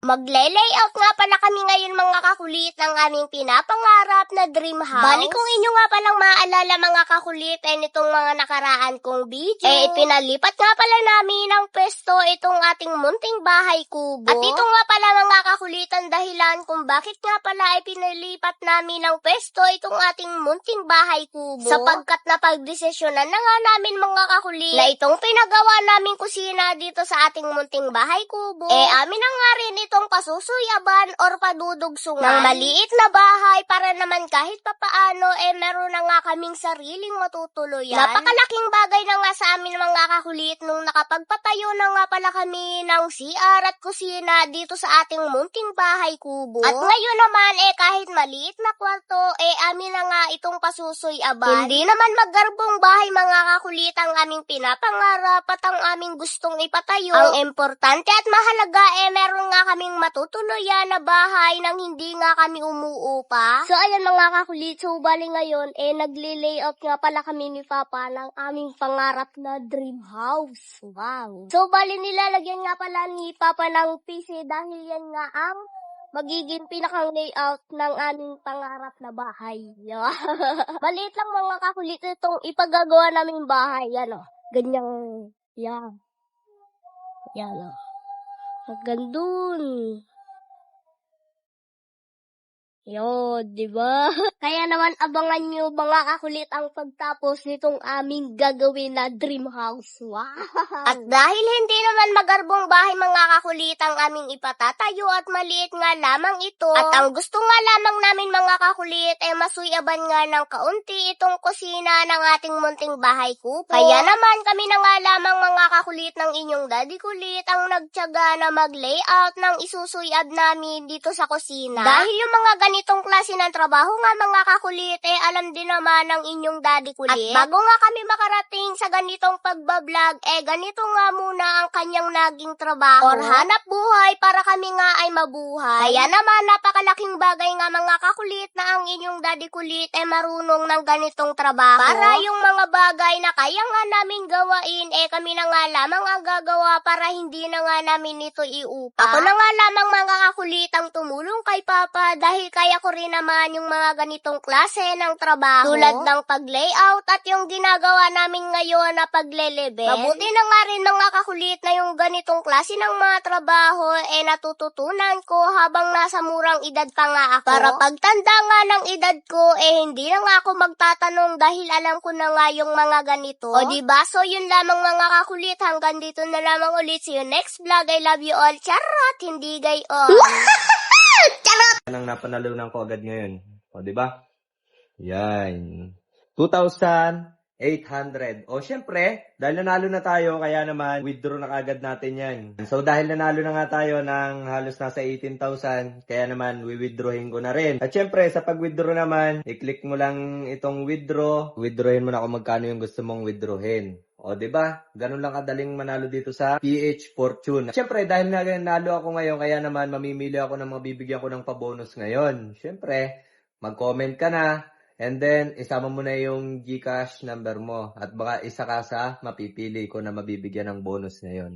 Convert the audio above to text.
Magle-layout nga pala kami ngayon mga kakulit ng aming pinapangarap na dream house. Bali kung inyo nga palang maaalala mga kakulit nitong mga nakaraan kong video, pinalipat nga pala namin ng pwesto itong ating munting bahay kubo. At ito nga pala mga kakulit ang dahilan kung bakit nga pala pinalipat namin ng pwesto itong ating munting bahay kubo. Sapagkat napagdesisyonan na nga namin mga kakulit na itong pinagawa namin kusina dito sa ating munting bahay kubo, amin na nga rin itong pasusuyaban or padudugsungan ng maliit na bahay para naman kahit papaano meron na nga kaming sariling matutuluyan. Napakalaking bagay na nga sa amin mga kakulit nung nakapagpatayo na nga pala kami ng CR at kusina dito sa ating munting bahay kubo. At ngayon naman kahit maliit na kwarto amin na nga itong pasusuyaban. Hindi naman maggarbong bahay mga kakulit ang aming pinapangarap at ang aming gustong ipatayo. Ang importante at mahalaga meron nga kaming matutuluyan na bahay nang hindi nga kami umuupa. So ayan mga kakulit, so bali ngayon nagle-layout nga pala kami ni Papa ng aming pangarap na dream house. Wow! So bali nilalagyan nga pala ni Papa ng PC dahil yan nga ang magiging pinakang layout ng aming pangarap na bahay. Maliit lang mga kakulit itong ipagagawa naming bahay. Yan o. Ganyang, yan. Yan o. Hanggang dun. Yun, diba? Kaya naman abangan nyo mga kakulit ang pagtapos nitong aming gagawin na dream house. Wow! At dahil hindi naman magarbong bahay mga kakulit ang aming ipatatayo at maliit nga lamang ito, at ang gusto nga lamang namin mga kakulit masuyaban nga ng kaunti itong kusina ng ating munting bahay kubo. Kaya naman kami na nga lamang mga kakulit ng inyong daddy kulit ang nagtiyaga na mag-layout ng isusuyab namin dito sa kusina. Dahil yung mga ganitong klase ng trabaho nga mga kakulit alam din naman ng inyong daddy kulit. At bago nga kami makarating sa ganitong pagbablog ganito nga muna ang kanyang naging trabaho or hanap buhay para kami nga ay mabuhay. Kaya naman napakalaking bagay nga mga kakulit na ang inyong daddy kulit marunong ng ganitong trabaho. Para yung mga bagay na kaya nga namin gawain kami na nga lamang ang gagawa para hindi na nga namin ito iupa. Ako na nga lamang mga kakulit ang tumulong kay Papa dahil kaya ko rin naman yung mga ganitong klase ng trabaho. Tulad ng pag-layout at yung ginagawa namin ngayon na pagle-level. Mabuti na nga rin mga kakulit na yung ganitong klase ng mga trabaho natututunan ko habang nasa murang edad pa nga ako. Para pagtanda nga ng edad ko hindi na nga ako magtatanong dahil alam ko na nga yung mga ganito. O diba? So yun lamang mga kakulit. Hanggang dito na lamang ulit. See you next vlog. I love you all. Charot! Hindi gayon. Charot! Nang napanalunan ko agad ngayon. O, di ba? Yan. 2,800. O, syempre, dahil nanalo na tayo, kaya naman, withdraw na agad natin yan. So, dahil nanalo na nga tayo ng halos nasa 18,000, kaya naman, withdrawin ko na rin. At syempre, sa pag-withdraw naman, i-click mo lang itong withdraw. Withdrawin mo na kung magkano yung gusto mong withdrawin. O, di ba? Ganun lang kadaling manalo dito sa PH Fortune. Siyempre, dahil nanalo ako ngayon, kaya naman mamimili ako ng mabibigyan ko ng pabonus ngayon. Siyempre, mag-comment ka na, and then, isama mo na yung GCash number mo. At baka isa ka sa mapipili ko na mabibigyan ng bonus ngayon.